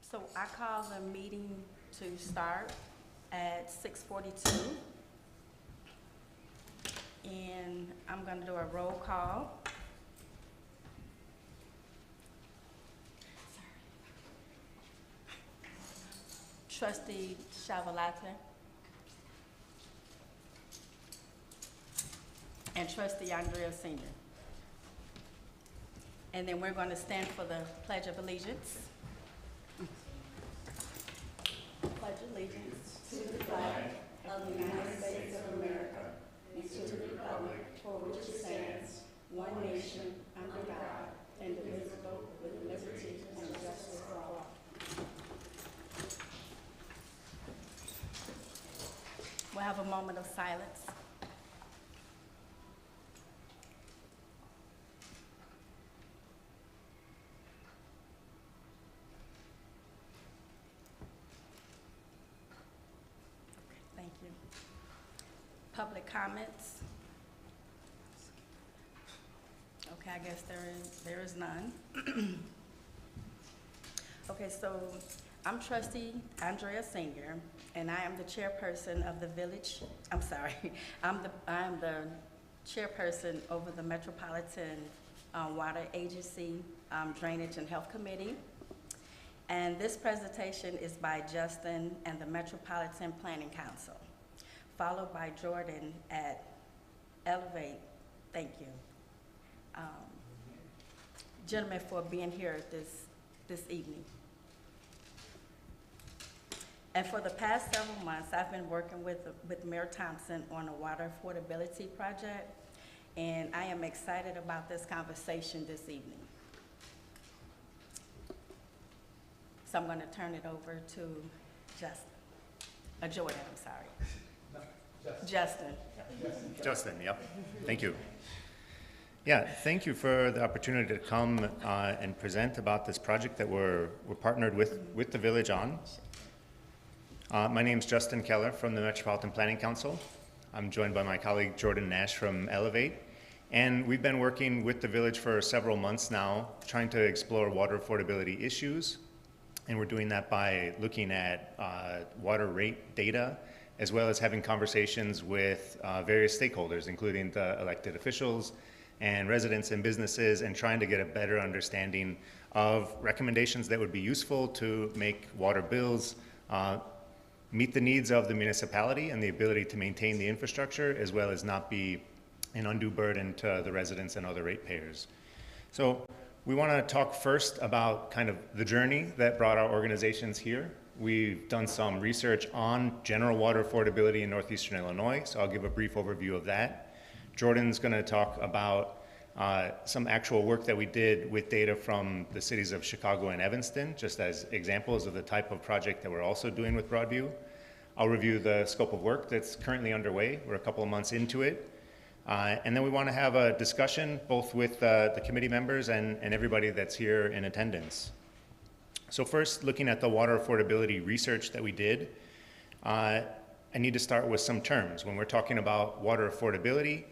So I call the meeting to start at 6:42. And I'm going to do a roll call. Trustee Chavalate and Trustee Andrea Senior. And then we're going to stand for the Pledge of Allegiance. Pledge allegiance to the flag of the United States of America and to the republic for which it stands, one nation, under God, indivisible, with liberty and justice for all. We'll have a moment of silence. Thank you. Public comments? Okay, I guess there is none. Okay, so I'm Trustee Andrea Senior, and I am the chairperson of the village. I'm sorry, I'm the chairperson over the Metropolitan Water Agency Drainage and Health Committee. And this presentation is by Justin and the Metropolitan Planning Council, followed by Jordan at Elevate. Thank you. Gentlemen, for being here this evening. And for the past several months, I've been working with Mayor Thompson on a water affordability project, and I am excited about this conversation this evening. So I'm going to turn it over to Jordan, I'm sorry. No, Justin. Justin, yep. Thank you. Yeah, thank you for the opportunity to come and present about this project that we're partnered with the village on. My name is Justin Keller from the Metropolitan Planning Council. I'm joined by my colleague Jordan Nash from Elevate. And we've been working with the village for several months now, trying to explore water affordability issues. And we're doing that by looking at water rate data, as well as having conversations with various stakeholders, including the elected officials and residents and businesses, and trying to get a better understanding of recommendations that would be useful to make water bills meet the needs of the municipality and the ability to maintain the infrastructure, as well as not be an undue burden to the residents and other ratepayers. So we want to talk first about kind of the journey that brought our organizations here. We've done some research on general water affordability in Northeastern Illinois, so I'll give a brief overview of that. Jordan's going to talk about some actual work that we did with data from the cities of Chicago and Evanston, just as examples of the type of project that we're also doing with Broadview. I'll review the scope of work that's currently underway. We're a couple of months into it. And then we want to have a discussion both with the committee members and everybody that's here in attendance. So first, looking at the water affordability research that we did, I need to start with some terms. When we're talking about water affordability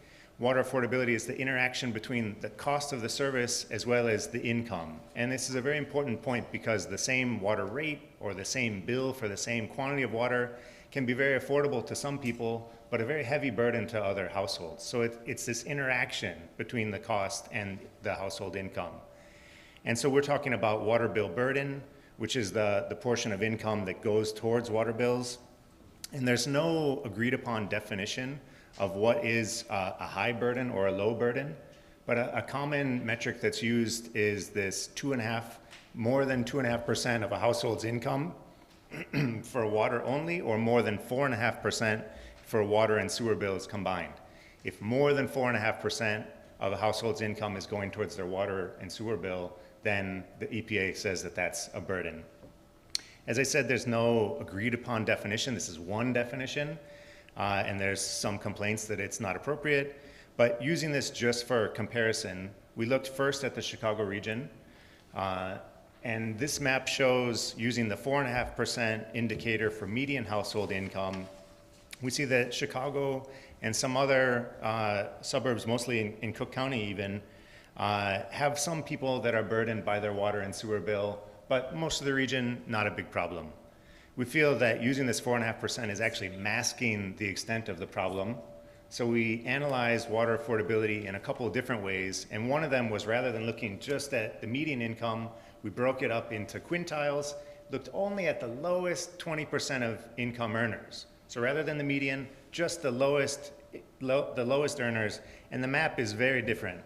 is the interaction between the cost of the service as well as the income. And this is a very important point because the same water rate or the same bill for the same quantity of water can be very affordable to some people, but a very heavy burden to other households. So it's this interaction between the cost and the household income. And so we're talking about water bill burden, which is the portion of income that goes towards water bills. And there's no agreed upon definition of what is a high burden or a low burden, but a common metric that's used is this more than 2.5% of a household's income for water only, or more than 4.5% for water and sewer bills combined. If more than 4.5% of a household's income is going towards their water and sewer bill, then the EPA says that that's a burden. As I said, there's no agreed upon definition. This is one definition. And there's some complaints that it's not appropriate. But using this just for comparison, we looked first at the Chicago region. And this map shows, using the 4.5% indicator for median household income, we see that Chicago and some other suburbs, mostly in Cook County even, have some people that are burdened by their water and sewer bill but most of the region, not a big problem. We feel that using this 4.5% is actually masking the extent of the problem. So we analyzed water affordability in a couple of different ways, and one of them was, rather than looking just at the median income, we broke it up into quintiles, looked only at the lowest 20% of income earners. So rather than the median, just the lowest earners, and the map is very different.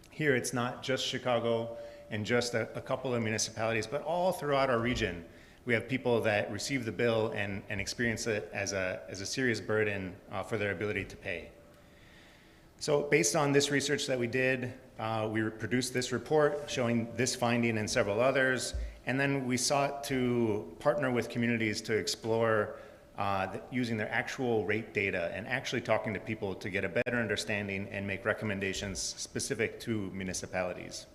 Here it's not just Chicago and just a couple of municipalities, but all throughout our region. We have people that receive the bill and experience it as a serious burden for their ability to pay. So based on this research that we did, we produced this report showing this finding and several others, and then we sought to partner with communities to explore using their actual rate data and actually talking to people to get a better understanding and make recommendations specific to municipalities.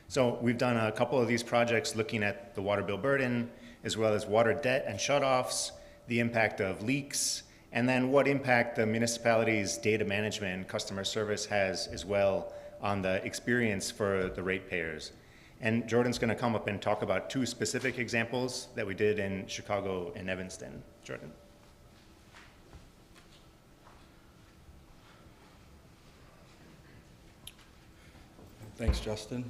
So we've done a couple of these projects looking at the water bill burden, as well as water debt and shutoffs, the impact of leaks, and then what impact the municipality's data management and customer service has as well on the experience for the ratepayers. And Jordan's going to come up and talk about two specific examples that we did in Chicago and Evanston. Jordan. Thanks, Justin.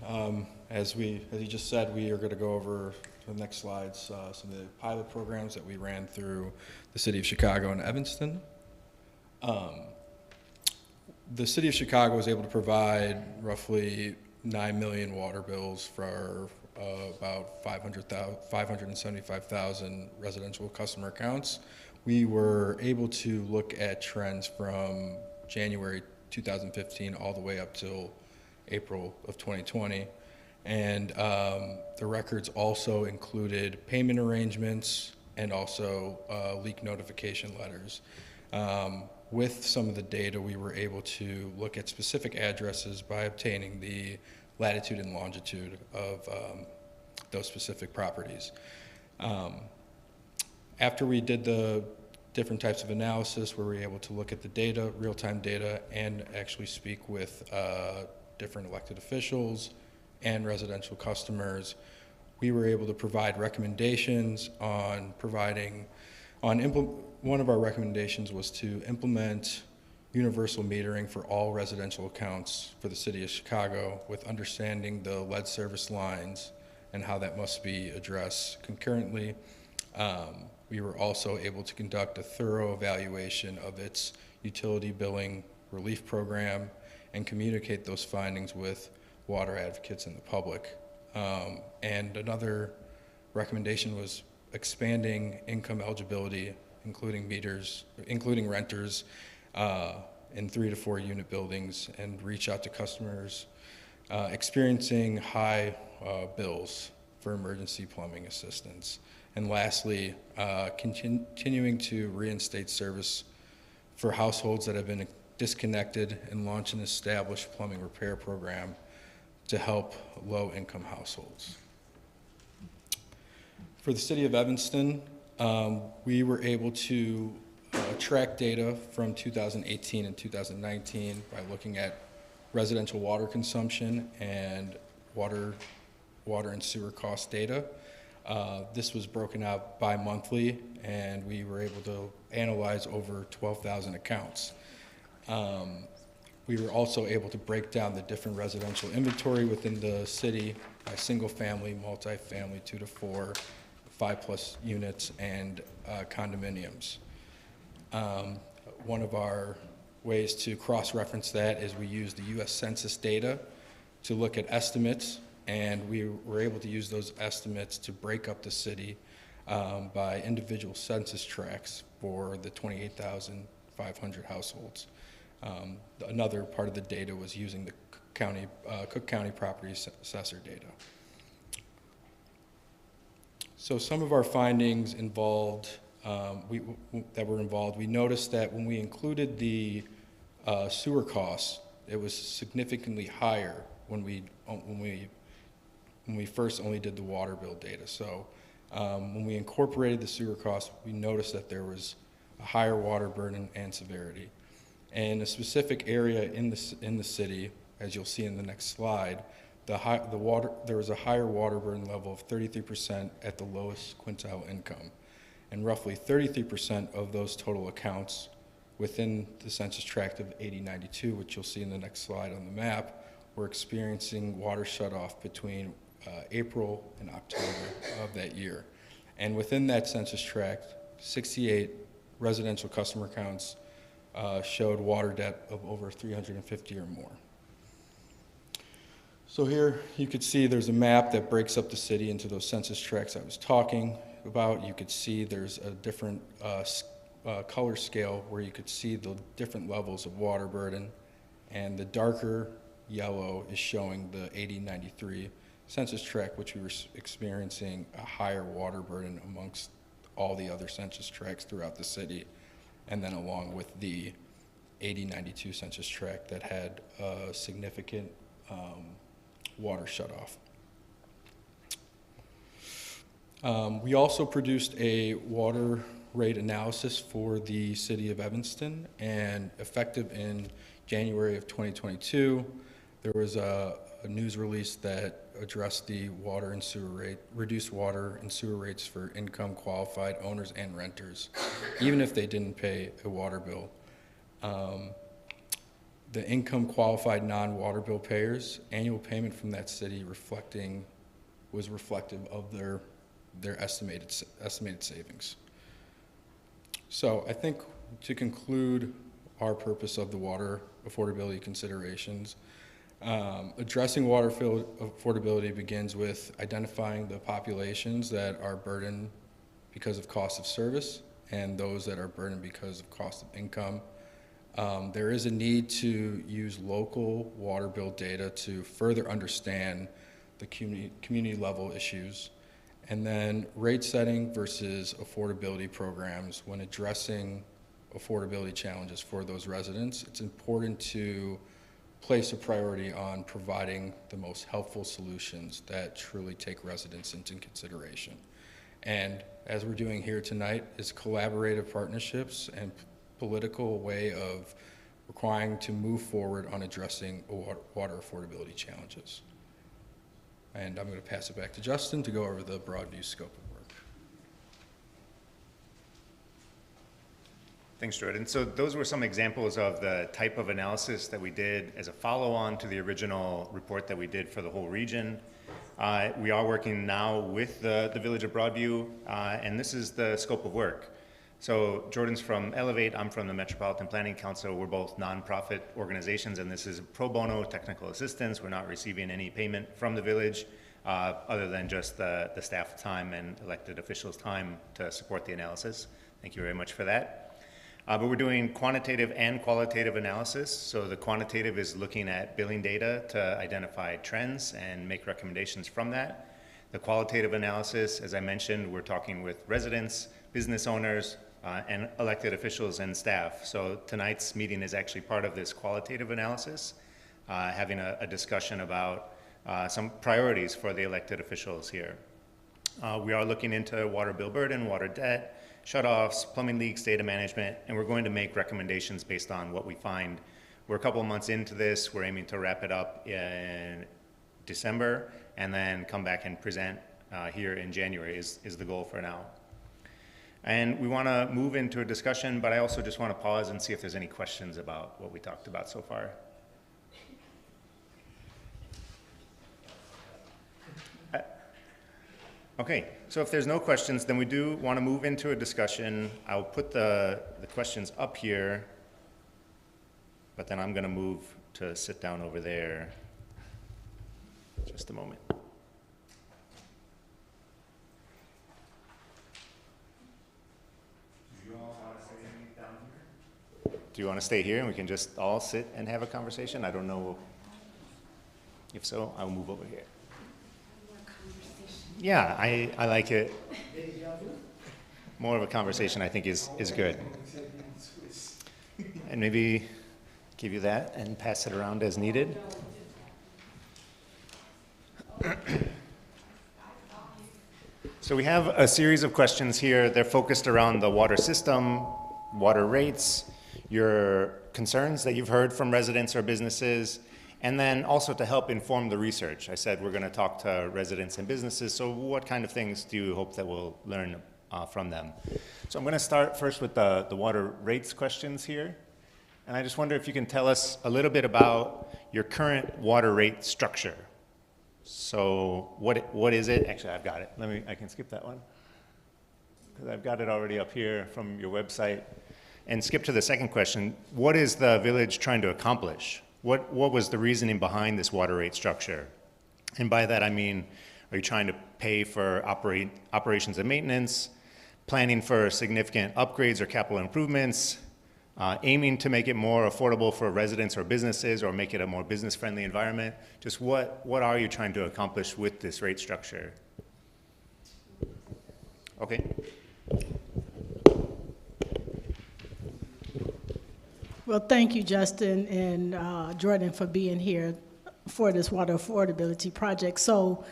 As you just said, we are going to go over the next slides some of the pilot programs that we ran through the city of Chicago and Evanston. The city of Chicago was able to provide roughly 9 million water bills for about 575,000 residential customer accounts. We were able to look at trends from January 2015 all the way up till April of 2020. And the records also included payment arrangements and also leak notification letters. With some of the data, we were able to look at specific addresses by obtaining the latitude and longitude of those specific properties. After we did the different types of analysis, we were able to look at the data, real-time data, and actually speak with different elected officials and residential customers. We were able to provide recommendations on one of our recommendations was to implement universal metering for all residential accounts for the city of Chicago, with understanding the lead service lines and how that must be addressed concurrently. We were also able to conduct a thorough evaluation of its utility billing relief program and communicate those findings with water advocates and the public. And another recommendation was expanding income eligibility, including renters in 3 to 4 unit buildings, and reach out to customers experiencing high bills for emergency plumbing assistance. And lastly, continuing to reinstate service for households that have been disconnected and launch an established plumbing repair program to help low-income households. For the city of Evanston, we were able to track data from 2018 and 2019 by looking at residential water consumption and water and sewer cost data. This was broken out bi-monthly, and we were able to analyze over 12,000 accounts. We were also able to break down the different residential inventory within the city by single family, multifamily, 2 to 4, 5+ units, and condominiums. One of our ways to cross-reference that is we use the U.S. Census data to look at estimates, and we were able to use those estimates to break up the city by individual census tracts for the 28,500 households. Another part of the data was using the Cook County Property Assessor data. So some of our findings involved, we noticed that when we included the sewer costs, it was significantly higher when we first only did the water bill data. So when we incorporated the sewer costs, we noticed that there was a higher water burden and severity. And a specific area in the city, as you'll see in the next slide, there was a higher water burden level of 33% at the lowest quintile income. And roughly 33% of those total accounts within the census tract of 8092, which you'll see in the next slide on the map, were experiencing water shutoff between April and October of that year. And within that census tract, 68 residential customer accounts showed water debt of over 350 or more. So here you could see there's a map that breaks up the city into those census tracts I was talking about. You could see there's a different color scale where you could see the different levels of water burden, and the darker yellow is showing the 8093 census tract, which we were experiencing a higher water burden amongst all the other census tracts throughout the city, and then along with the 8092 census tract that had a significant water shutoff. We also produced a water rate analysis for the city of Evanston, and effective in January of 2022, there was a news release that addressed the water and sewer rate, reduced water and sewer rates for income qualified owners and renters, even if they didn't pay a water bill. The income qualified non-water bill payers, annual payment from that city was reflective of their estimated savings. So I think to conclude our purpose of the water affordability considerations, addressing water affordability begins with identifying the populations that are burdened because of cost of service and those that are burdened because of cost of income. There is a need to use local water bill data to further understand the community level issues, and then rate setting versus affordability programs. When addressing affordability challenges for those residents, it's important to place a priority on providing the most helpful solutions that truly take residents into consideration. And as we're doing here tonight, is collaborative partnerships and political way of requiring to move forward on addressing water affordability challenges. And I'm going to pass it back to Justin to go over the Broadview scope of work. Thanks, Jordan. So those were some examples of the type of analysis that we did as a follow-on to the original report that we did for the whole region. We are working now with the Village of Broadview, and this is the scope of work. So Jordan's from Elevate, I'm from the Metropolitan Planning Council. We're both nonprofit organizations, and this is pro bono technical assistance. We're not receiving any payment from the village other than just the staff time and elected officials' time to support the analysis. Thank you very much for that. But we're doing quantitative and qualitative analysis. So the quantitative is looking at billing data to identify trends and make recommendations from that. The qualitative analysis, as I mentioned, we're talking with residents, business owners, and elected officials and staff. So tonight's meeting is actually part of this qualitative analysis, having a discussion about some priorities for the elected officials here. We are looking into water bill burden, water debt, shutoffs, plumbing leaks, data management, and we're going to make recommendations based on what we find. We're a couple of months into this. We're aiming to wrap it up in December and then come back and present here in January is the goal for now. And we want to move into a discussion, but I also just want to pause and see if there's any questions about what we talked about so far. Okay, so if there's no questions, then we do want to move into a discussion. I'll put the questions up here, but then I'm going to move to sit down over there. Just a moment. Do you want to stay here and we can just all sit and have a conversation? I don't know. If so, I'll move over here. Yeah, I like it. More of a conversation I think is good. And maybe give you that and pass it around as needed. So we have a series of questions here. They're focused around the water system, water rates, your concerns that you've heard from residents or businesses, And then also to help inform the research. I said we're going to talk to residents and businesses, so what kind of things do you hope that we'll learn from them? So I'm going to start first with the water rates questions here. And I just wonder if you can tell us a little bit about your current water rate structure. So what is it? Actually, I've got it. I can skip that one, because I've got it already up here from your website. And skip to the second question. What is the village trying to accomplish? What was the reasoning behind this water rate structure? And by that I mean, are you trying to pay for operations and maintenance, planning for significant upgrades or capital improvements, aiming to make it more affordable for residents or businesses, or make it a more business-friendly environment? Just what are you trying to accomplish with this rate structure? Okay. Well, thank you, Justin and Jordan, for being here for this water affordability project. So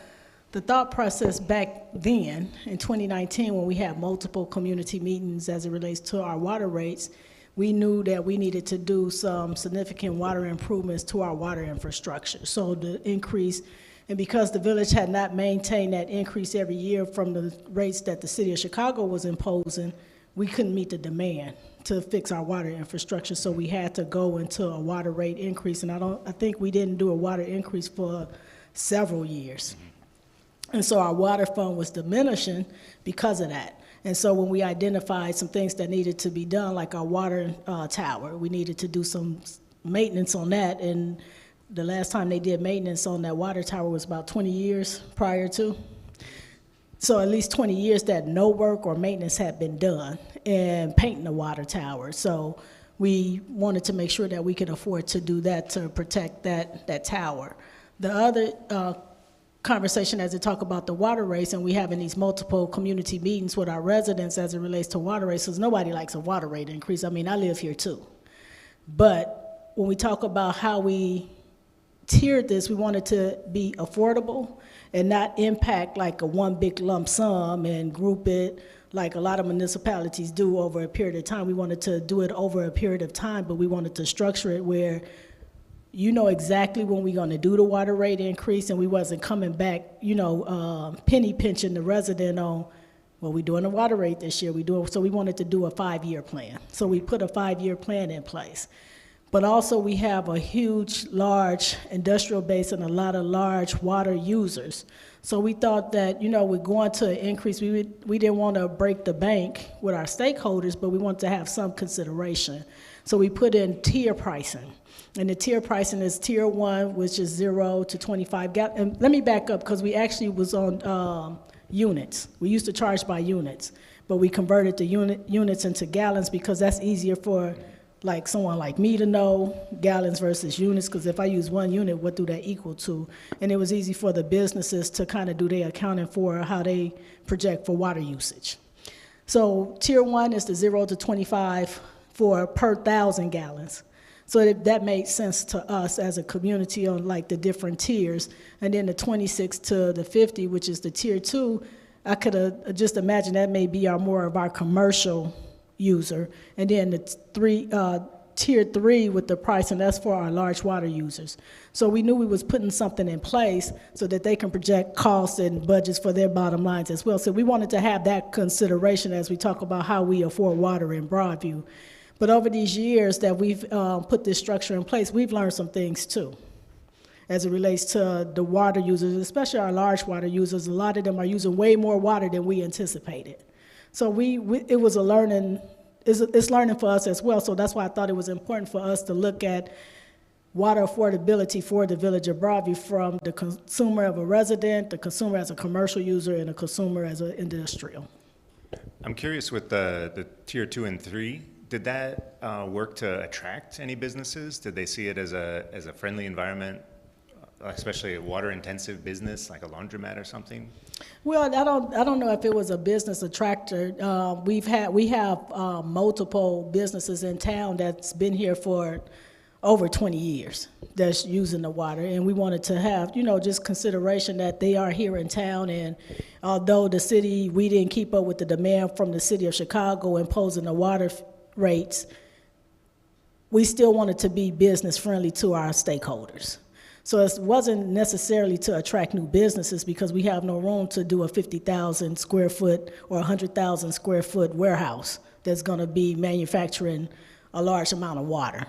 the thought process back then, in 2019, when we had multiple community meetings as it relates to our water rates, we knew that we needed to do some significant water improvements to our water infrastructure. So the increase, and because the village had not maintained that increase every year from the rates that the city of Chicago was imposing, we couldn't meet the demand to fix our water infrastructure, so we had to go into a water rate increase. And I think we didn't do a water increase for several years. And so our water fund was diminishing because of that. And so when we identified some things that needed to be done, like our water tower, we needed to do some maintenance on that. And the last time they did maintenance on that water tower was about 20 years prior to. So at least 20 years that no work or maintenance had been done in painting the water tower. So we wanted to make sure that we could afford to do that to protect that tower. The other conversation as they talk about the water rates, and we having these multiple community meetings with our residents as it relates to water rates, because nobody likes a water rate increase. I mean, I live here too. But when we talk about how we tiered this, we wanted to be affordable and not impact like a one big lump sum and group it like a lot of municipalities do over a period of time. We wanted to do it over a period of time, but we wanted to structure it where you know exactly when we're going to do the water rate increase, and we wasn't coming back, penny pinching the resident on, well, we're doing a water rate this year. So we wanted to do a 5-year plan. So we put a 5-year plan in place. But also we have a huge, large industrial base and a lot of large water users. So we thought that, we're going to increase. We didn't want to break the bank with our stakeholders, but we wanted to have some consideration. So we put in tier pricing. And the tier pricing is tier 1, which is 0 to 25 gallons. And let me back up, because we actually was on units. We used to charge by units, but we converted the units into gallons because that's easier for like someone like me to know gallons versus units, because if I use 1 unit, what do that equal to? And it was easy for the businesses to kind of do their accounting for how they project for water usage. So tier 1 is the 0 to 25 for per 1,000 gallons. So that made sense to us as a community on like the different tiers. And then the 26 to the 50, which is the tier 2, I could just imagine that may be more of our commercial user, and then the tier 3 with the price, and that's for our large water users. So we knew we was putting something in place so that they can project costs and budgets for their bottom lines as well. So we wanted to have that consideration as we talk about how we afford water in Broadview. But over these years that we've put this structure in place, we've learned some things too, as it relates to the water users, especially our large water users. A lot of them are using way more water than we anticipated. So it was a learning, it's learning for us as well. So that's why I thought it was important for us to look at water affordability for the village of Broadview from the consumer of a resident, the consumer as a commercial user, and the consumer as an industrial. I'm curious with the tier 2 and 3, did that work to attract any businesses? Did they see it as a friendly environment, especially a water-intensive business like a laundromat or something? Well, I don't know if it was a business attractor. We have multiple businesses in town that's been here for over 20 years that's using the water, and we wanted to have just consideration that they are here in town. And although we didn't keep up with the demand from the city of Chicago imposing the water rates, we still wanted to be business friendly to our stakeholders. So it wasn't necessarily to attract new businesses because we have no room to do a 50,000 square foot or 100,000 square foot warehouse that's going to be manufacturing a large amount of water.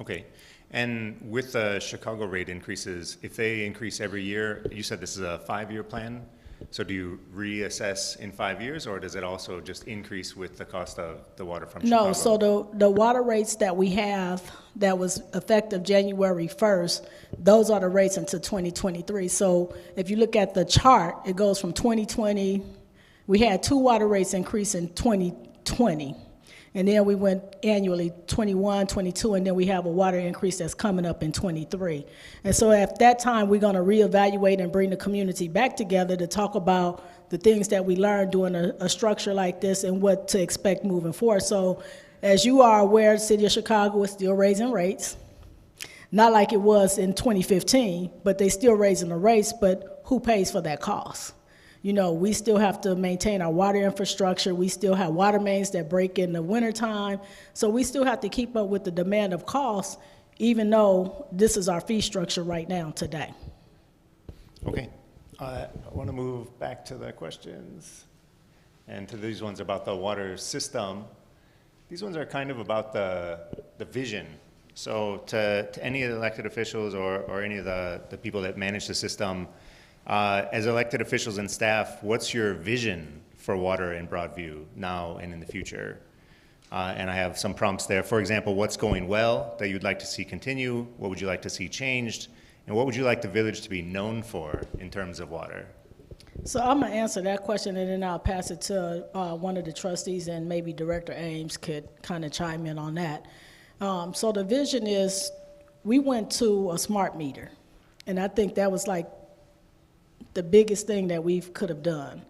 Okay. And with the Chicago rate increases, if they increase every year, you said this is a 5-year plan? So do you reassess in 5 years, or does it also just increase with the cost of the water from Chicago? No, so the water rates that we have that was effective January 1st, those are the rates until 2023. So if you look at the chart, it goes from 2020, we had 2 water rates increase in 2020. And then we went annually 21, 22, and then we have a water increase that's coming up in 23. And so at that time, we're going to reevaluate and bring the community back together to talk about the things that we learned doing a structure like this and what to expect moving forward. So as you are aware, the city of Chicago is still raising rates. Not like it was in 2015, but they still raising the rates, but who pays for that cost? You know, we still have to maintain our water infrastructure. We still have water mains that break in the wintertime. So we still have to keep up with the demand of costs, even though this is our fee structure right now today. Okay. I want to move back to the questions and to these ones about the water system. These ones are kind of about the vision. So to any of the elected officials or any of the people that manage the system, as elected officials and staff, what's your vision for water in Broadview now and in the future? And I have some prompts there. For example, what's going well that you'd like to see continue? What would you like to see changed? And what would you like the village to be known for in terms of water? So I'm going to answer that question, and then I'll pass it to one of the trustees, and maybe Director Ames could kind of chime in on that. So the vision is we went to a smart meter, and I think that was like the biggest thing that we could have done.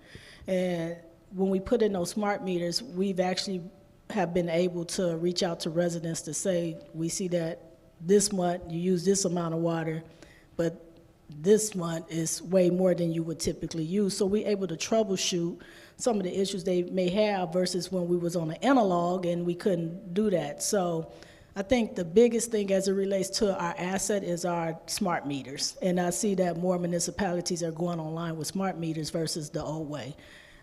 And when we put in those smart meters, we've actually have been able to reach out to residents to say, we see that this month you use this amount of water, but this month is way more than you would typically use. So we're able to troubleshoot some of the issues they may have versus when we was on an analog and we couldn't do that. So I think the biggest thing as it relates to our asset is our smart meters. And I see that more municipalities are going online with smart meters versus the old way.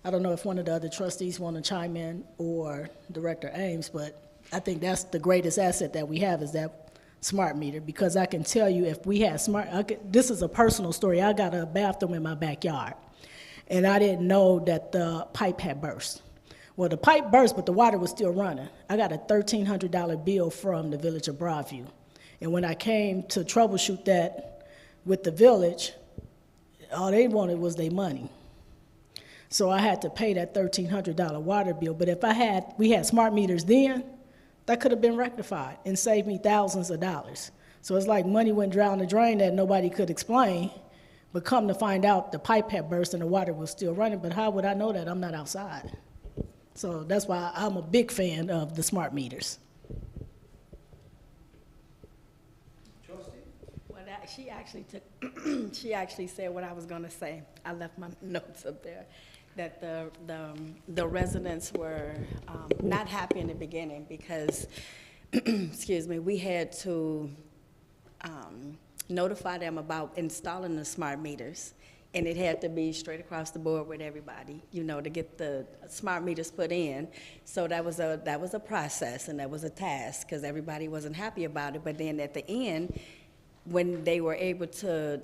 I don't know if one of the other trustees want to chime in or Director Ames, but I think that's the greatest asset that we have is that smart meter, because I can tell you if we had this is a personal story. I got a bathroom in my backyard, and I didn't know that the pipe had burst. Well, the pipe burst, but the water was still running. I got a $1,300 bill from the village of Broadview. And when I came to troubleshoot that with the village, all they wanted was their money. So I had to pay that $1,300 water bill. But if we had smart meters then, that could have been rectified and saved me thousands of dollars. So it's like money went down the drain that nobody could explain, but come to find out the pipe had burst and the water was still running. But how would I know that? I'm not outside. So that's why I'm a big fan of the smart meters. Well, she actually she actually said what I was going to say. I left my notes up there, that the residents were not happy in the beginning because, excuse me, we had to notify them about installing the smart meters. And it had to be straight across the board with everybody, you know, to get the smart meters put in. So that was a process and that was a task because everybody wasn't happy about it. But then at the end, when they were able to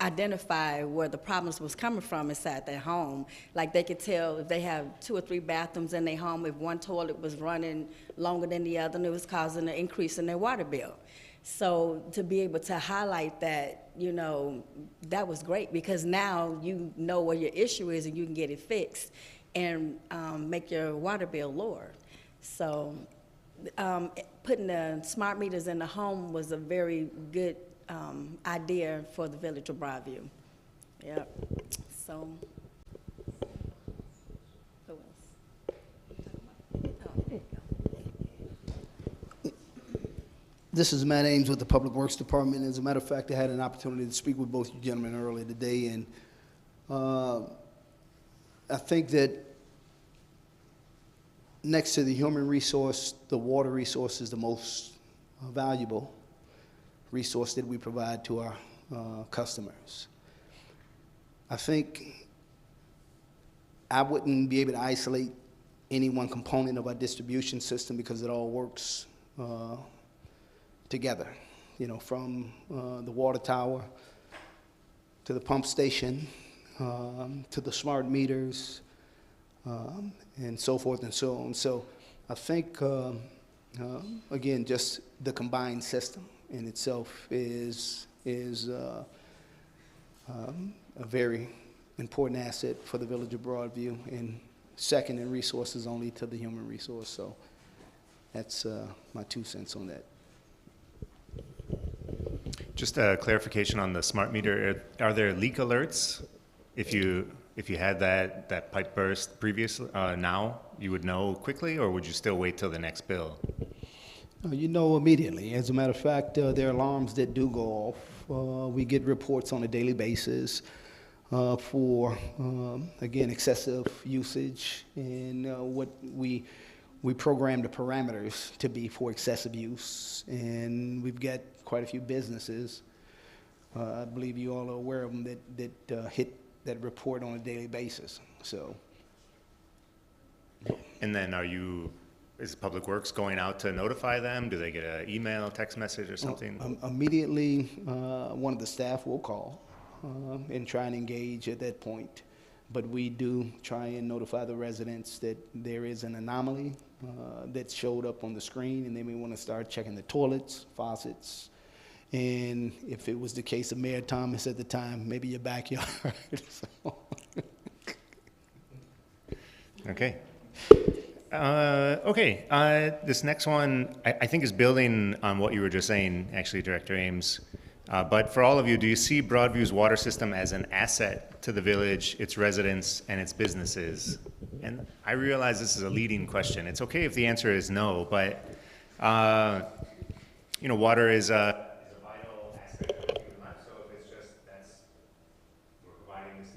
identify where the problems was coming from inside their home, like they could tell if they have 2 or 3 bathrooms in their home, if one toilet was running longer than the other, and it was causing an increase in their water bill. So to be able to highlight that, you know, that was great because now you know what your issue is and you can get it fixed and make your water bill lower. So putting the smart meters in the home was a very good idea for the village of Broadview. Yep. So, who else? Oh, there you go. This is Matt Ames with the Public Works Department. As a matter of fact, I had an opportunity to speak with both you gentlemen earlier today, and I think that next to the human resource, the water resource is the most valuable resource that we provide to our customers. I think I wouldn't be able to isolate any one component of our distribution system because it all works together, you know, from the water tower to the pump station, to the smart meters, and so forth and so on. So I think, again, just the combined system in itself is a very important asset for the village of Broadview, and second in resources only to the human resource. So that's my 2 cents on that. Just a clarification on the smart meter. Are there leak alerts? If you had that pipe burst previously, now you would know quickly, or would you still wait till the next bill? You know immediately. As a matter of fact, there are alarms that do go off. We get reports on a daily basis for, again, excessive usage, and what we program the parameters to be for excessive use. And we've got quite a few businesses, I believe you all are aware of them, that hit that report on a daily basis. So. And then is Public Works going out to notify them? Do they get an email, text message or something? Immediately, one of the staff will call and try and engage at that point. But we do try and notify the residents that there is an anomaly that showed up on the screen, and they may want to start checking the toilets, faucets, and if it was the case of Mayor Thomas at the time, maybe your backyard. Okay. This next one, I think is building on what you were just saying, actually, Director Ames. But for all of you, do you see Broadview's water system as an asset to the village, its residents, and its businesses? And I realize this is a leading question. It's okay if the answer is no, but water is a vital aspect of human life. So if it's just we're providing this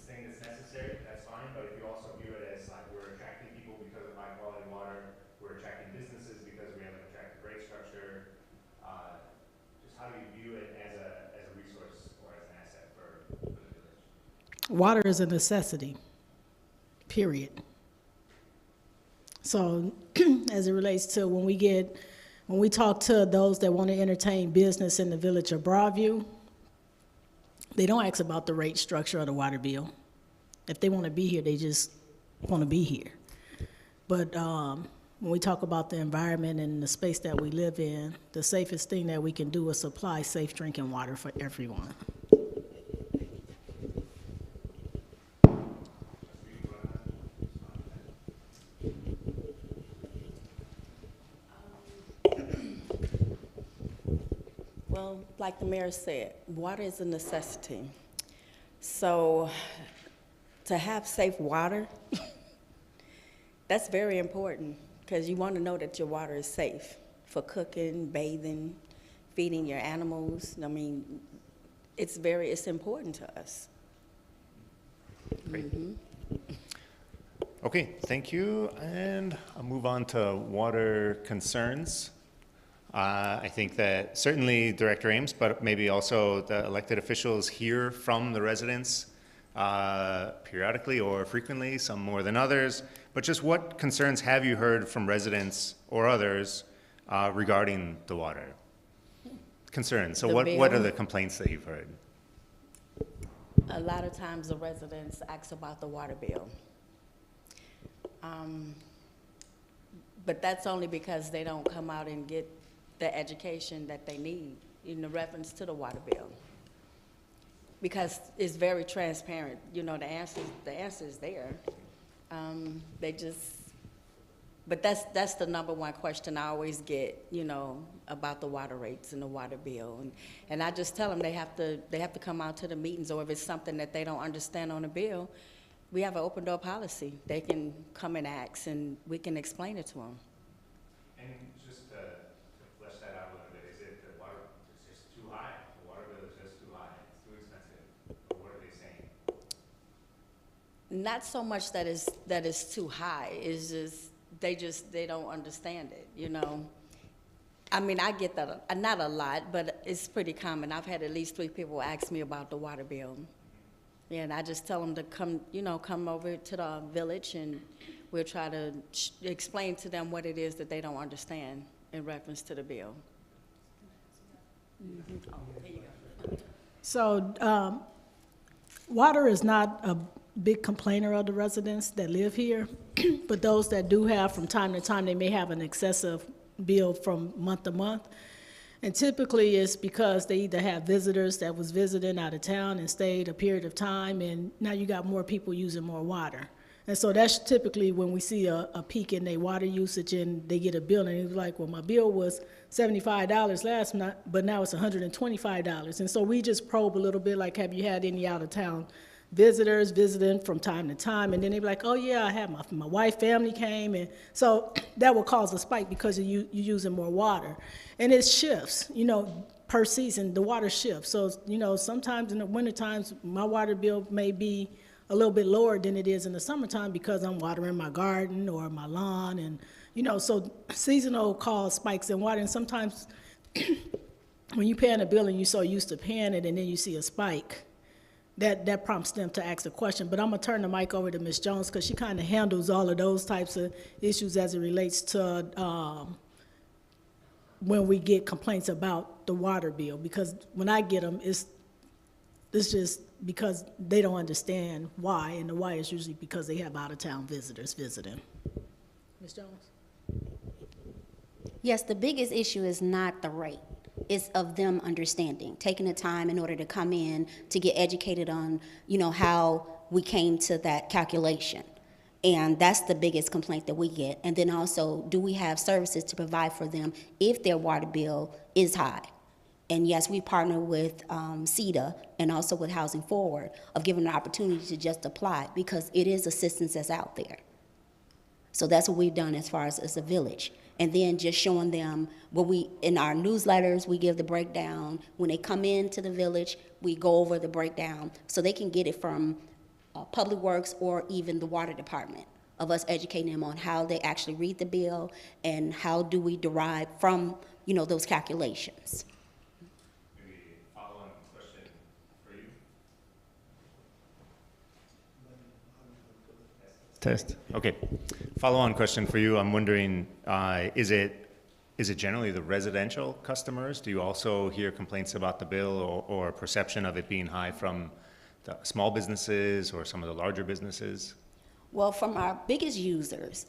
thing that's necessary, that's fine. But if you also view it as like we're attracting people because of high quality water, we're attracting businesses because we have an attractive rate structure. Just how do you view it as a resource or as an asset for the village? Water is a necessity, period. So as it relates to when we talk to those that want to entertain business in the village of Broadview, they don't ask about the rate structure of the water bill. If they want to be here, they just want to be here. But when we talk about the environment and the space that we live in, the safest thing that we can do is supply safe drinking water for everyone. Well, like the mayor said, water is a necessity. So to have safe water, that's very important, because you want to know that your water is safe for cooking, bathing, feeding your animals. I mean, it's important to us. Great. Okay, thank you. And I'll move on to water concerns. I think that certainly Director Ames, but maybe also the elected officials hear from the residents periodically or frequently, some more than others. But just what concerns have you heard from residents or others regarding the water? Concerns. So what are the complaints that you've heard? A lot of times the residents ask about the water bill. But that's only because they don't come out and get the education that they need in reference to the water bill. Because it's very transparent. You know, the answer is there. But that's the number one question I always get, about the water rates and the water bill. And I just tell them they have to come out to the meetings, or if it's something that they don't understand on the bill, we have an open door policy. They can come and ask, and we can explain it to them. And just to flesh that out a little bit, is it the water is just too high? The water bill is just too high, it's too expensive? Or what are they saying? Not so much that is too high. It's just they don't understand it. I mean, I get that, not a lot, but it's pretty common. I've had at least 3 people ask me about the water bill. Yeah, and I just tell them to come, come over to the village, and we'll try to explain to them what it is that they don't understand in reference to the bill. Oh, here you go. So, water is not a big complainer of the residents that live here, but those that do have, from time to time, they may have an excessive bill from month to month. And typically it's because they either have visitors that was visiting out of town and stayed a period of time, and now you got more people using more water. And so that's typically when we see a peak in their water usage, and they get a bill, and it's like, well, my bill was $75 last month, but now it's $125. And so we just probe a little bit, like, have you had any out-of-town visitors visiting from time to time? And then they're like, oh yeah, I had my wife, family came, and so that will cause a spike because you're using more water. And it shifts, per season, the water shifts. So, sometimes in the winter times, my water bill may be a little bit lower than it is in the summertime because I'm watering my garden or my lawn, and, so seasonal cause spikes in water. And sometimes when you're paying a bill and you're so used to paying it and then you see a spike, that prompts them to ask a question. But I'm gonna turn the mic over to Ms. Jones because she kind of handles all of those types of issues as it relates to when we get complaints about the water bill. Because when I get them, it's just because they don't understand why, and the why is usually because they have out-of-town visitors visiting. Ms. Jones? Yes, the biggest issue is not the rate. It's of them understanding, taking the time in order to come in to get educated on, how we came to that calculation. And that's the biggest complaint that we get. And then also, do we have services to provide for them if their water bill is high? And yes, we partner with CEDA and also with Housing Forward of giving them the opportunity to just apply, because it is assistance that's out there. So that's what we've done as far as a village. And then just showing them in our newsletters, we give the breakdown. When they come into the village, we go over the breakdown so they can get it from Public Works or even the water department, of us educating them on how they actually read the bill and how do we derive from, those calculations. Maybe a follow-on question for you. Test. Okay. Follow-on question for you. I'm wondering, is it generally the residential customers? Do you also hear complaints about the bill or perception of it being high from the small businesses or some of the larger businesses? Well, from our biggest users,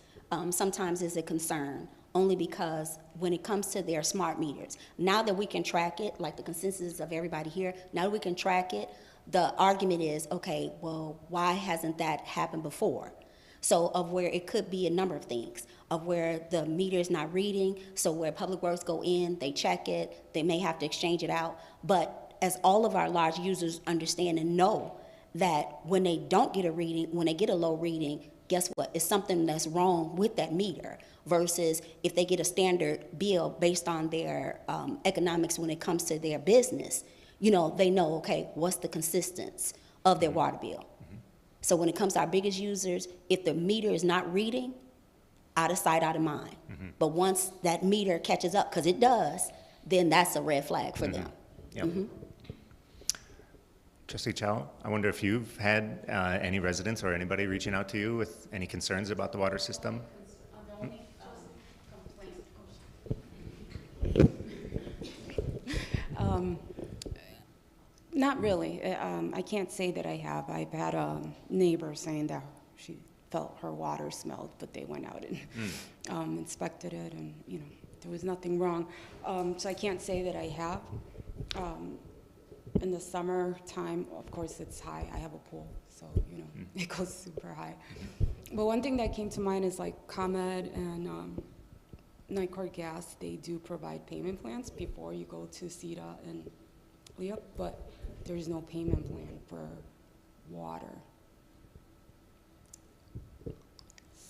sometimes it's a concern, only because when it comes to their smart meters, now that we can track it, like the consensus of everybody here, now that we can track it, the argument is, okay, well, why hasn't that happened before? So of where it could be a number of things, of where the meter is not reading, so where Public Works go in, they check it, they may have to exchange it out. But as all of our large users understand and know that when they don't get a reading, when they get a low reading, guess what? It's something that's wrong with that meter, versus if they get a standard bill based on their economics when it comes to their business, they know, okay, what's the consistency of their water bill? So when it comes to our biggest users, if the meter is not reading, out of sight, out of mind. But once that meter catches up, because it does, then that's a red flag for them. Yep. Trustee Chow, I wonder if you've had any residents or anybody reaching out to you with any concerns about the water system? Not really. I can't say that I have. I've had a neighbor saying that she felt her water smelled, but they went out and inspected it, and there was nothing wrong. So I can't say that I have. In the summertime, of course, it's high. I have a pool, so it goes super high. But one thing that came to mind is like ComEd and Nicor Gas. They do provide payment plans before you go to CEDA and LEAP, but there's no payment plan for water.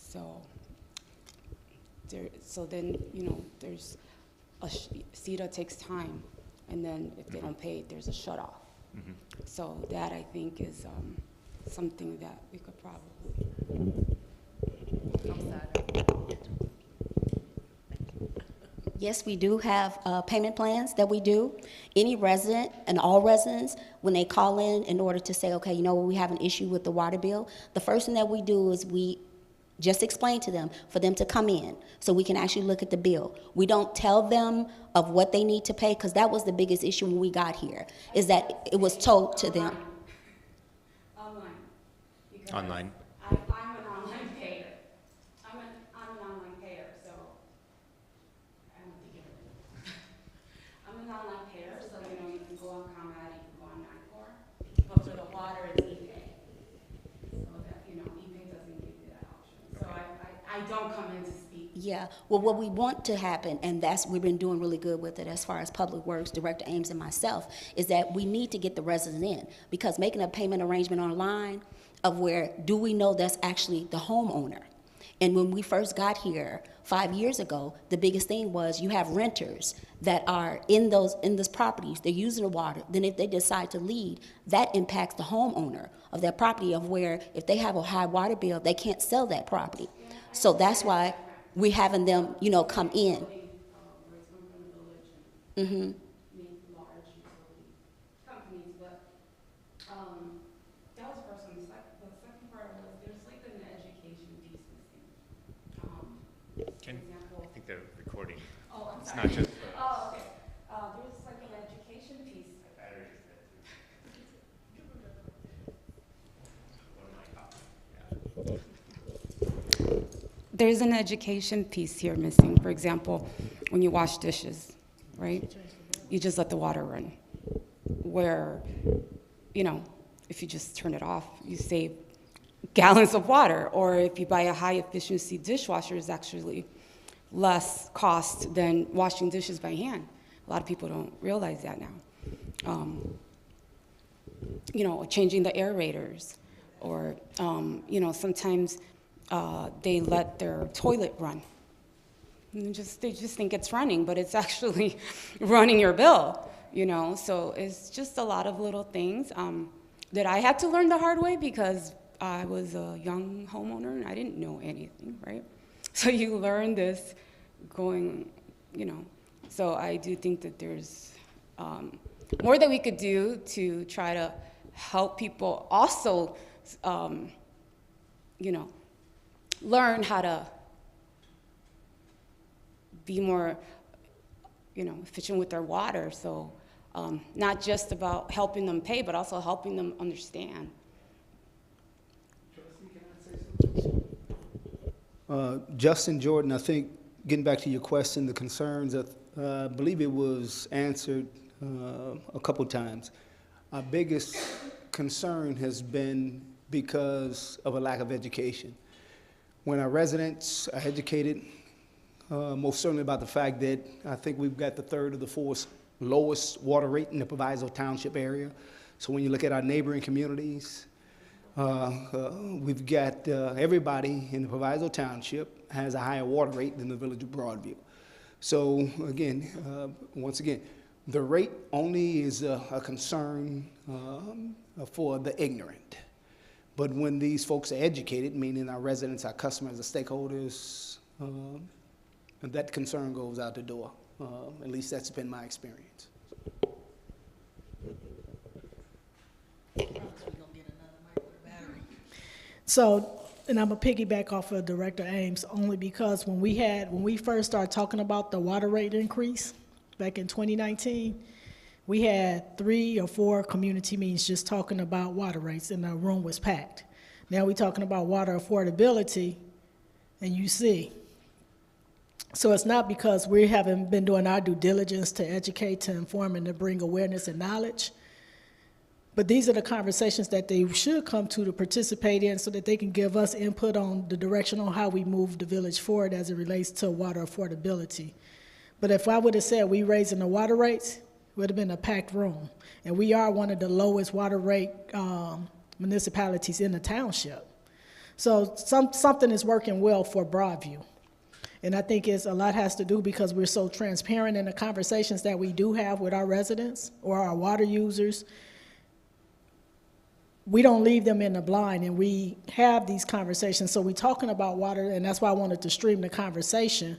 So then there's CEDA takes time, and then if they don't pay, there's a shut off. So that, I think, is something that we could probably. Yeah, Yes, we do have payment plans that we do. Any resident and all residents, when they call in order to say, okay, you know, we have an issue with the water bill, the first thing that we do is we just explain to them for them to come in so we can actually look at the bill. We don't tell them of what they need to pay, because that was the biggest issue when we got here, is that it was told to them. Online. Because Online. I'm an online payer. I'm an online payer, so I don't think it I'm an online payer, so you know, you can go on ComEd, you can go on NICOR, but for the water, it's ePay. So that, you know, ePay doesn't give you that option. So I don't come in to speak. Yeah, well, what we want to happen, and we've been doing really good with it as far as Public Works, Director Ames and myself, is that we need to get the residents in, because making a payment arrangement online of where do we know that's actually the homeowner. And when we first got here 5 years ago, the biggest thing was you have renters that are in those properties, they're using the water, then if they decide to leave, that impacts the homeowner of that property, of where if they have a high water bill, they can't sell that property. So that's why we're having them, you know, come in. Mm-hmm. Large utility companies, but that was the first one. The second part was there's like an education piece missing. Can, I think they're recording. Oh, I'm It's sorry. not just. Oh, okay. There's like an education piece. There's an education piece here missing. For example, when you wash dishes, right? You just let the water run. Where, you know, if you just turn it off, you save gallons of water. Or if you buy a high efficiency dishwasher, it's actually less cost than washing dishes by hand. A lot of people don't realize that now. You know, changing the aerators, or, you know, sometimes they let their toilet run. And they just think it's running, but it's actually running your bill, you know? So it's just a lot of little things that I had to learn the hard way, because I was a young homeowner and I didn't know anything, right? So you learn this going, you know. So I do think that there's more that we could do to try to help people also, you know, learn how to be more, you know, efficient with their water. So not just about helping them pay, but also helping them understand. Justin, Jordan, I think, getting back to your question, the concerns, I believe it was answered a couple times. Our biggest concern has been because of a lack of education. When our residents are educated, most certainly about the fact that I think we've got the third or the fourth lowest water rate in the Proviso Township area. So when you look at our neighboring communities, we've got everybody in the Proviso Township has a higher water rate than the village of Broadview. So again, once again, the rate only is a concern for the ignorant. But when these folks are educated, meaning our residents, our customers, our stakeholders, that concern goes out the door. At least that's been my experience. So, and I'm gonna piggyback off of Director Ames, only because when we first started talking about the water rate increase back in 2019, we had 3 or 4 community meetings just talking about water rates, and the room was packed. Now we're talking about water affordability, and you see. So it's not because we haven't been doing our due diligence to educate, to inform, and to bring awareness and knowledge. But these are the conversations that they should come to participate in, so that they can give us input on the direction on how we move the village forward as it relates to water affordability. But if I would have said we raising the water rates, it would have been a packed room. And we are one of the lowest water rate municipalities in the township. So something is working well for Broadview. And I think a lot has to do because we're so transparent in the conversations that we do have with our residents or our water users. We don't leave them in the blind, and we have these conversations. So we're talking about water, and that's why I wanted to stream the conversation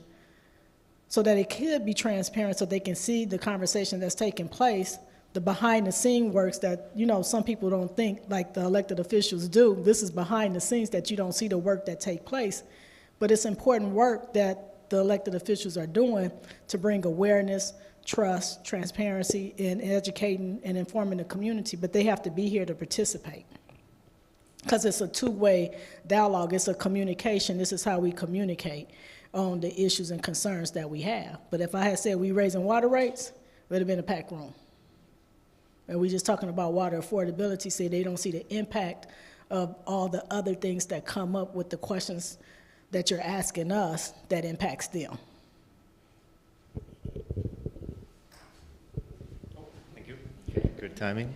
so that it could be transparent so they can see the conversation that's taking place, the behind the scene works that, you know, some people don't think like the elected officials do. This is behind the scenes that you don't see the work that take place. But it's important work that the elected officials are doing to bring awareness, trust, transparency in educating and informing the community, but they have to be here to participate. Because it's a two-way dialogue, it's a communication. This is how we communicate on the issues and concerns that we have. But if I had said we raising water rates, it would have been a packed room. And we just talking about water affordability, say they don't see the impact of all the other things that come up with the questions that you're asking us that impacts them. Thank you. Good timing.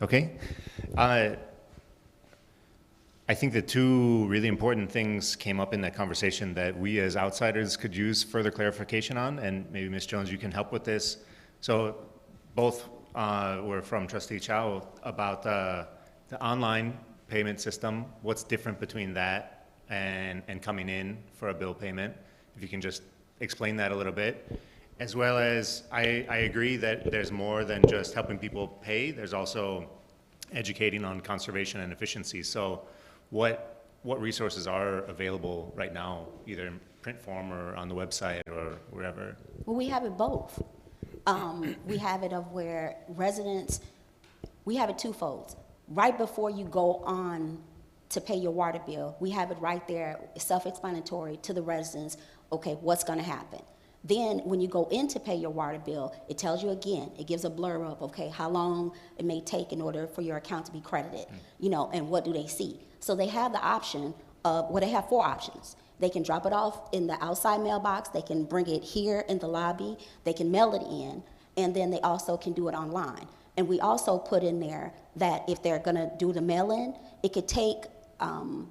Okay. I think the two really important things came up in that conversation that we as outsiders could use further clarification on, and maybe Ms. Jones, you can help with this. So both were from Trustee Chow about the online payment system. What's different between that and coming in for a bill payment? If you can just explain that a little bit. As well as, I agree that there's more than just helping people pay. There's also educating on conservation and efficiency. So what resources are available right now, either in print form or on the website or wherever? Well, we have it both. We have it of where residents, we have it twofold. Right before you go on to pay your water bill, we have it right there, self-explanatory to the residents, okay, what's gonna happen. Then when you go in to pay your water bill, it tells you again, it gives a blurb of, okay, how long it may take in order for your account to be credited, you know, and what do they see. So they have the option of, well, they have 4 options. They can drop it off in the outside mailbox, they can bring it here in the lobby, they can mail it in, and then they also can do it online. And we also put in there that if they're gonna do the mail-in, it could take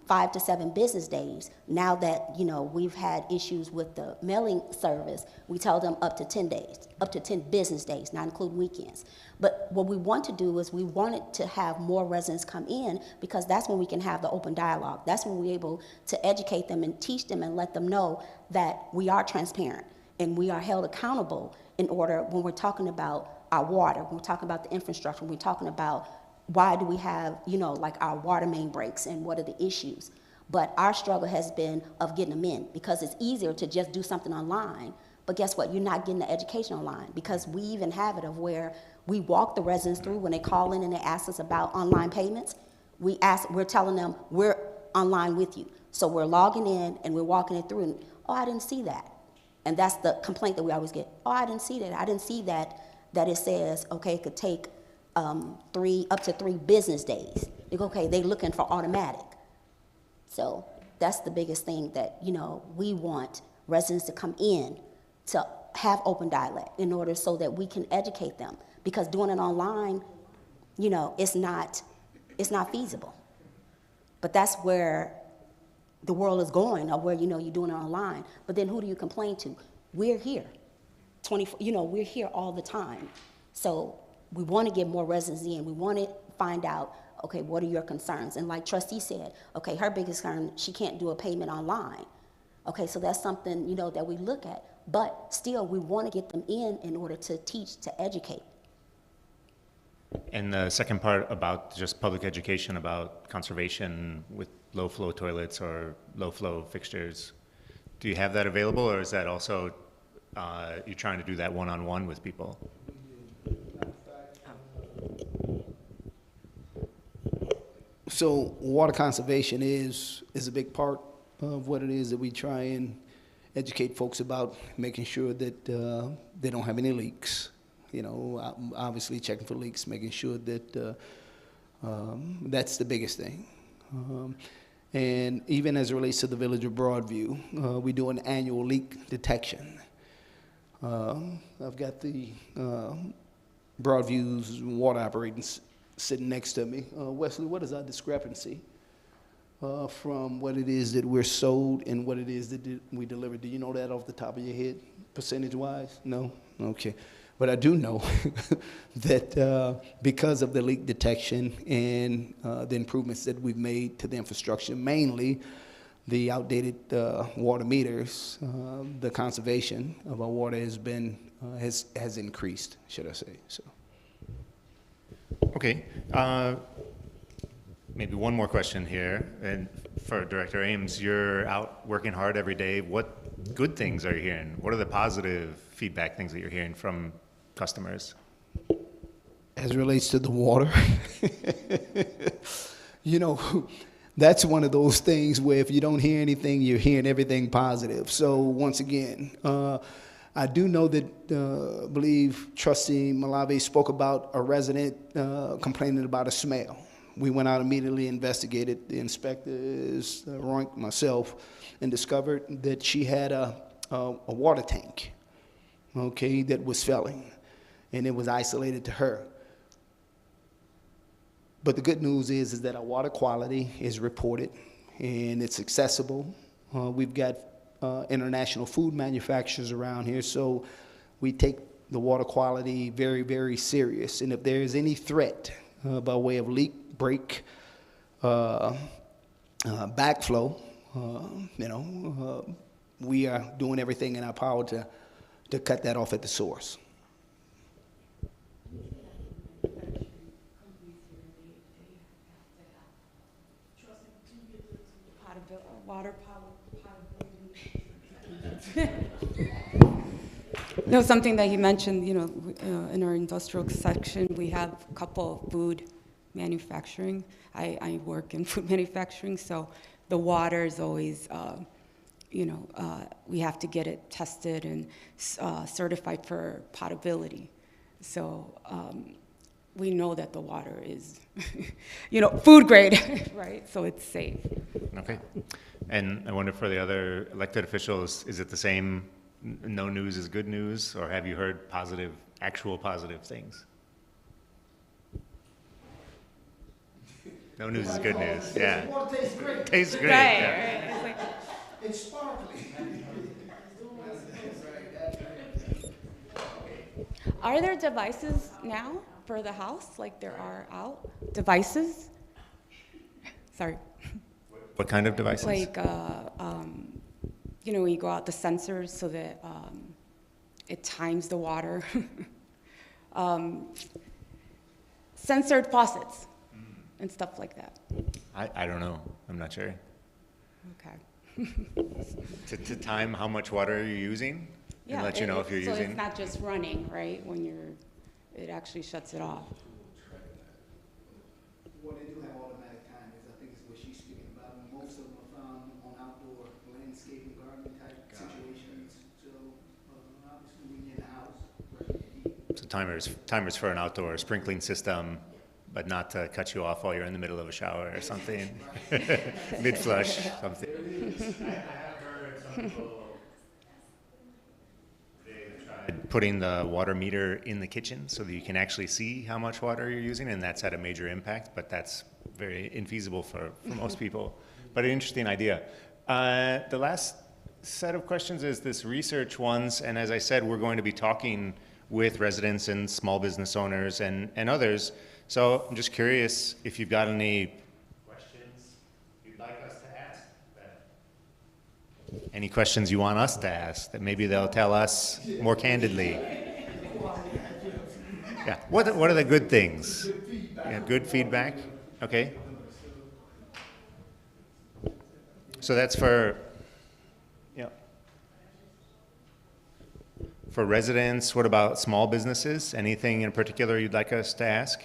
5 to 7 business days. Now that, you know, we've had issues with the mailing service, we tell them up to 10 days, up to 10 business days, not including weekends. But what we want to do is we wanted to have more residents come in because that's when we can have the open dialogue. That's when we're able to educate them and teach them and let them know that we are transparent and we are held accountable in order when we're talking about our water, when we're talking about the infrastructure, when we're talking about why do we have, you know, like our water main breaks and what are the issues. But our struggle has been of getting them in because it's easier to just do something online. But guess what? You're not getting the education online because we even have it of where we walk the residents through when they call in and they ask us about online payments. We're telling them we're online with you. So we're logging in and we're walking it through and, oh, I didn't see that. And that's the complaint that we always get. Oh, I didn't see that. I didn't see that it says, okay, it could take up to 3 business days. They go, okay, they're looking for automatic. So that's the biggest thing that, you know, we want residents to come in to have open dialogue in order so that we can educate them. Because doing it online, you know, it's not feasible. But that's where the world is going, or where, you know, you're doing it online. But then who do you complain to? We're here. We're here all the time. So we want to get more residents in. We want to find out, okay, what are your concerns? And like Trustee said, okay, her biggest concern, she can't do a payment online. Okay, so that's something, you know, that we look at. But still, we want to get them in order to teach, to educate. And the second part about just public education about conservation with low flow toilets or low flow fixtures, do you have that available, or is that also you're trying to do that one-on-one with people? So water conservation is a big part of what it is that we try and educate folks about, making sure that they don't have any leaks. You know, obviously checking for leaks, making sure that that's the biggest thing. And even as it relates to the village of Broadview, we do an annual leak detection. I've got the Broadview's water operating sitting next to me. Wesley, what is our discrepancy from what it is that we're sold and what it is that we deliver? Do you know that off the top of your head, percentage-wise? No? Okay. But I do know that because of the leak detection and the improvements that we've made to the infrastructure, mainly the outdated water meters, the conservation of our water has increased, should I say. So. Okay. Maybe one more question here, and for Director Ames, you're out working hard every day. What good things are you hearing? What are the positive feedback things that you're hearing from customers? As it relates to the water, you know, that's one of those things where if you don't hear anything, you're hearing everything positive. So once again, I do know that, I believe Trustee Malave spoke about a resident complaining about a smell. We went out immediately, investigated, the inspectors, Roink, myself, and discovered that she had a water tank, okay, that was failing, and it was isolated to her. But the good news is that our water quality is reported, and it's accessible. We've got international food manufacturers around here, so we take the water quality very, very serious. And if there is any threat by way of leak, break, backflow, we are doing everything in our power to cut that off at the source. Water No, something that he mentioned, you know, in our industrial section, we have a couple of food manufacturing. I work in food manufacturing, so the water is always, we have to get it tested and certified for potability. So we know that the water is, food grade, right? So it's safe. Okay. And I wonder for the other elected officials, is it the same, no news is good news, or have you heard actual positive things? No news is good news, yeah. Water tastes great. Tastes great, Right, yeah. right. It's like, It's sparkling. are there devices now for the house, like there are out? Devices? Sorry. What kind of devices? Like, when you go out, the sensors so that it times the water. Censored faucets and stuff like that. I don't know, I'm not sure. Okay. To time how much water you're using? And let you know if you're so using? it's not just running, right, when it actually shuts it off. Well, they do have automatic timers. I think it's what she's speaking about. Most of them are found on outdoor landscaping, gardening type situations. So obviously when you're in the house. So timers for an outdoor sprinkling system, but not to cut you off while you're in the middle of a shower or something. Mid-flush, something. I have heard some people putting the water meter in the kitchen so that you can actually see how much water you're using, and that's had a major impact, but that's very infeasible for most people. But an interesting idea. The last set of questions is this research ones, and as I said, we're going to be talking with residents and small business owners and others. So I'm just curious if you've got any questions you'd like us to ask. Any questions you want us to ask that maybe they'll tell us more candidly? Yeah. What are the good things? Yeah, good feedback. Okay. So that's for for residents. What about small businesses? Anything in particular you'd like us to ask?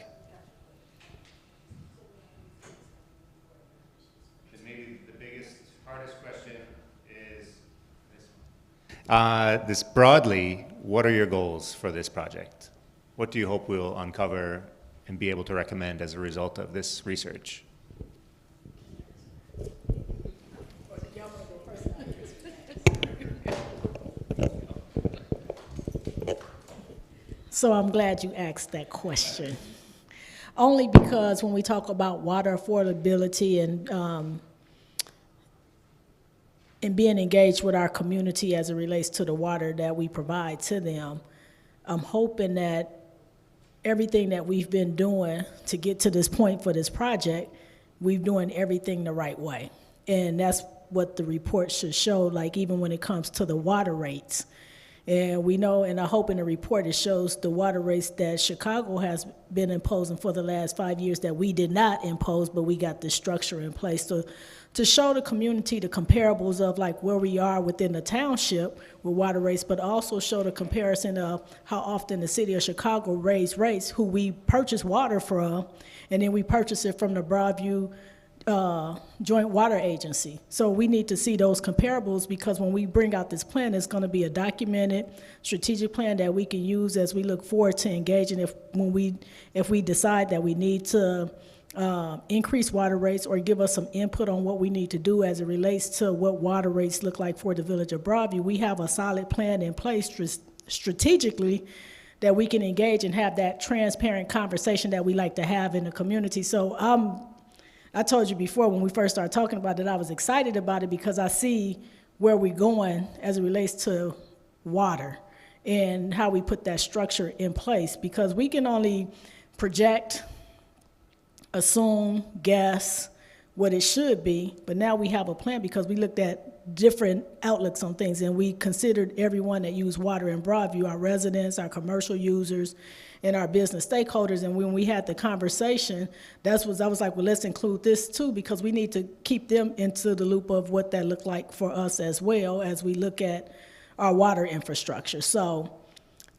This broadly, what are your goals for this project? What do you hope we'll uncover and be able to recommend as a result of this research? So I'm glad you asked that question. Only because when we talk about water affordability and being engaged with our community as it relates to the water that we provide to them, I'm hoping that everything that we've been doing to get to this point for this project, we're doing everything the right way. And that's what the report should show, like even when it comes to the water rates. And we know, and I hope in the report it shows the water rates that Chicago has been imposing for the last 5 years that we did not impose, but we got the structure in place to show the community the comparables of like where we are within the township with water rates, but also show the comparison of how often the city of Chicago raised rates, who we purchase water from, and then we purchase it from the Broadview Joint Water Agency. So we need to see those comparables, because when we bring out this plan, it's going to be a documented strategic plan that we can use as we look forward to engaging if we decide that we need to increase water rates or give us some input on what we need to do as it relates to what water rates look like for the village of Broadview. We have a solid plan in place strategically that we can engage and have that transparent conversation that we like to have in the community. So I told you before when we first started talking about it, I was excited about it because I see where we're going as it relates to water and how we put that structure in place, because we can only project, assume, guess what it should be, but now we have a plan because we looked at different outlooks on things, and we considered everyone that use water in Broadview, our residents, our commercial users, and our business stakeholders. And when we had the conversation, I was like, well, let's include this too, because we need to keep them into the loop of what that looked like for us as well as we look at our water infrastructure. So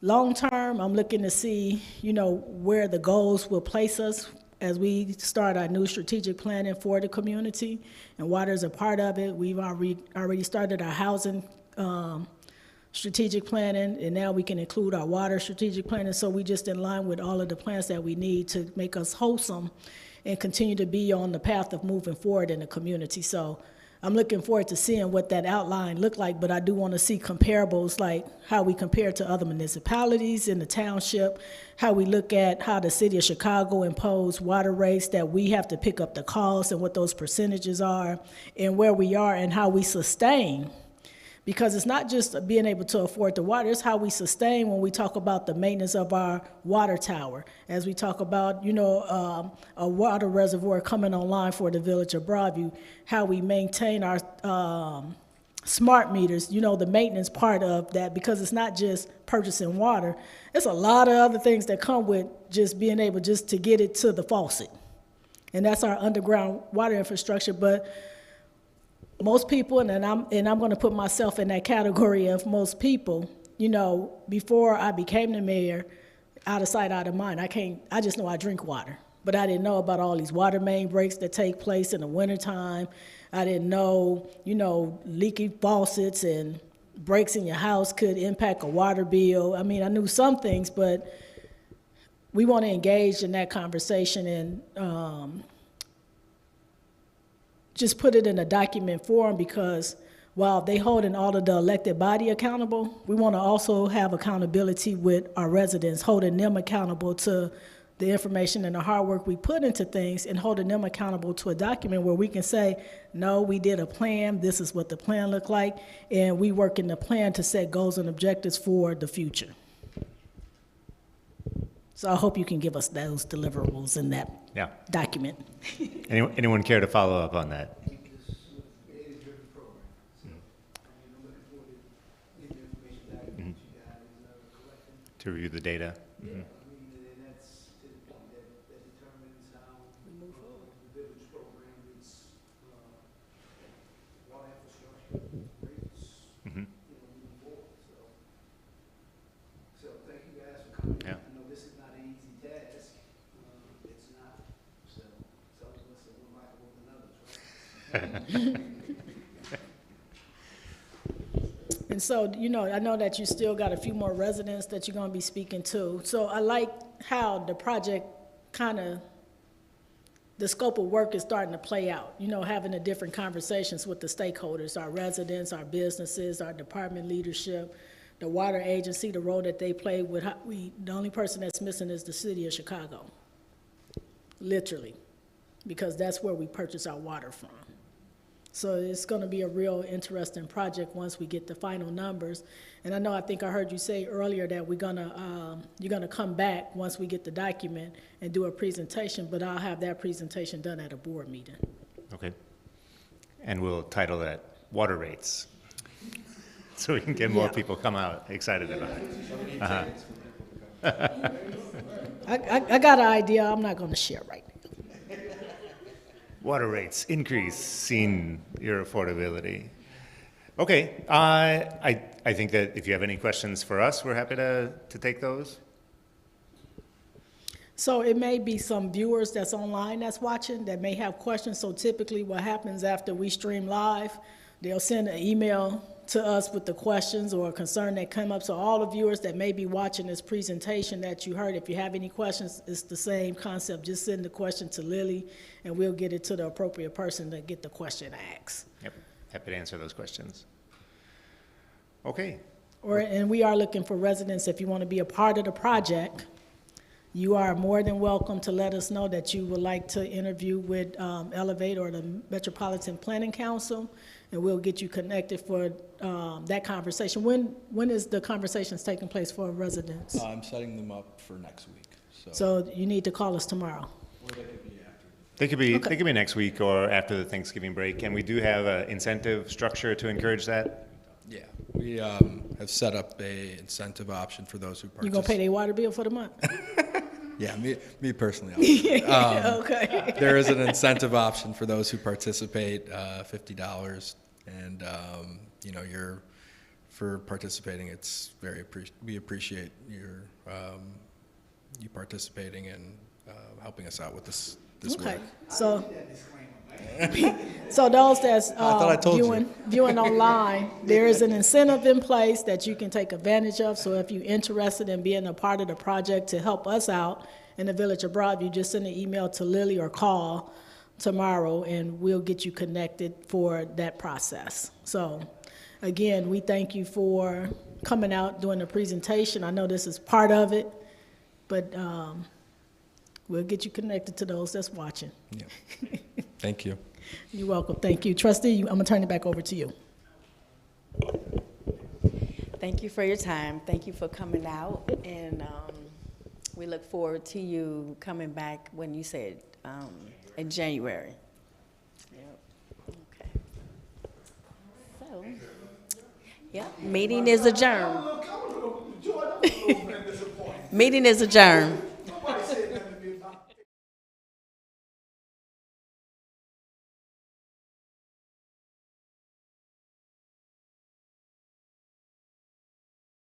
long term, I'm looking to see, where the goals will place us as we start our new strategic planning for the community, and water is a part of it. We've already started our housing strategic planning, and now we can include our water strategic planning. So we just in line with all of the plans that we need to make us wholesome and continue to be on the path of moving forward in the community. So I'm looking forward to seeing what that outline looked like, but I do want to see comparables, like how we compare to other municipalities in the township, how we look at how the city of Chicago imposed water rates that we have to pick up the cost and what those percentages are, and where we are and how we sustain. Because it's not just being able to afford the water, it's how we sustain when we talk about the maintenance of our water tower. As we talk about, a water reservoir coming online for the village of Broadview, how we maintain our smart meters, the maintenance part of that, because it's not just purchasing water. It's a lot of other things that come with just being able just to get it to the faucet. And that's our underground water infrastructure. But most people, and I'm going to put myself in that category of most people, before I became the mayor, out of sight, out of mind. I just know I drink water, but I didn't know about all these water main breaks that take place in the wintertime. I didn't know, leaky faucets and breaks in your house could impact a water bill. I mean, I knew some things, but we want to engage in that conversation and just put it in a document form, because while they holding all of the elected body accountable, we want to also have accountability with our residents, holding them accountable to the information and the hard work we put into things, and holding them accountable to a document where we can say, no, we did a plan, this is what the plan looked like, and we work in the plan to set goals and objectives for the future. So I hope you can give us those deliverables in that document. Anyone care to follow up on that? To review the data. Mm-hmm. Yeah. I know this is not an easy task. It's not. So some of us are more likable than others, right? And so, I know that you still got a few more residents that you're going to be speaking to. So I like how the project the scope of work is starting to play out, having the different conversations with the stakeholders, our residents, our businesses, our department leadership, the water agency, the role that they play with the only person that's missing is the city of Chicago, literally, because that's where we purchase our water from. So it's going to be a real interesting project once we get the final numbers. And I think I heard you say earlier that you're gonna come back once we get the document and do a presentation, but I'll have that presentation done at a board meeting. Okay. and we'll title that Water Rates. So we can get more Yeah. people come out excited about it. Uh-huh. I got an idea, I'm not gonna share right now. Water rates increasing your affordability. Okay, I think that if you have any questions for us, we're happy to take those. So it may be some viewers that's online that's watching that may have questions. So typically what happens after we stream live, they'll send an email to us with the questions or a concern that come up. So all the viewers that may be watching this presentation that you heard, if you have any questions, it's the same concept. Just send the question to Lily and we'll get it to the appropriate person to get the question asked. Yep, happy to answer those questions. Okay, And we are looking for residents, if you want to be a part of the project, you are more than welcome to let us know that you would like to interview with Elevate or the Metropolitan Planning Council, and we'll get you connected for that conversation. When is the conversations taking place for residents? I'm setting them up for next week, so. So you need to call us tomorrow. they could be next week or after the Thanksgiving break, and we do have an incentive structure to encourage that. Yeah, we have set up a incentive option for those who You gonna pay their water bill for the month? Yeah, me personally. I'll Okay. there is an incentive option for those who participate, $50, and for participating. It's we appreciate your you participating and helping us out with this Okay, work. so those that's thought I told you. viewing online, there is an incentive in place that you can take advantage of. So if you're interested in being a part of the project to help us out in the Village of Broadview, just send an email to Lily or call tomorrow, and we'll get you connected for that process. So again, we thank you for coming out, doing the presentation. I know this is part of it, but we'll get you connected to those that's watching. Yeah. Thank you. You're welcome. Thank you. Trustee, I'm going to turn it back over to you. Thank you for your time. Thank you for coming out, and we look forward to you coming back when you said in January. Yep. Okay. So, yep, meeting is adjourned. Meeting is adjourned.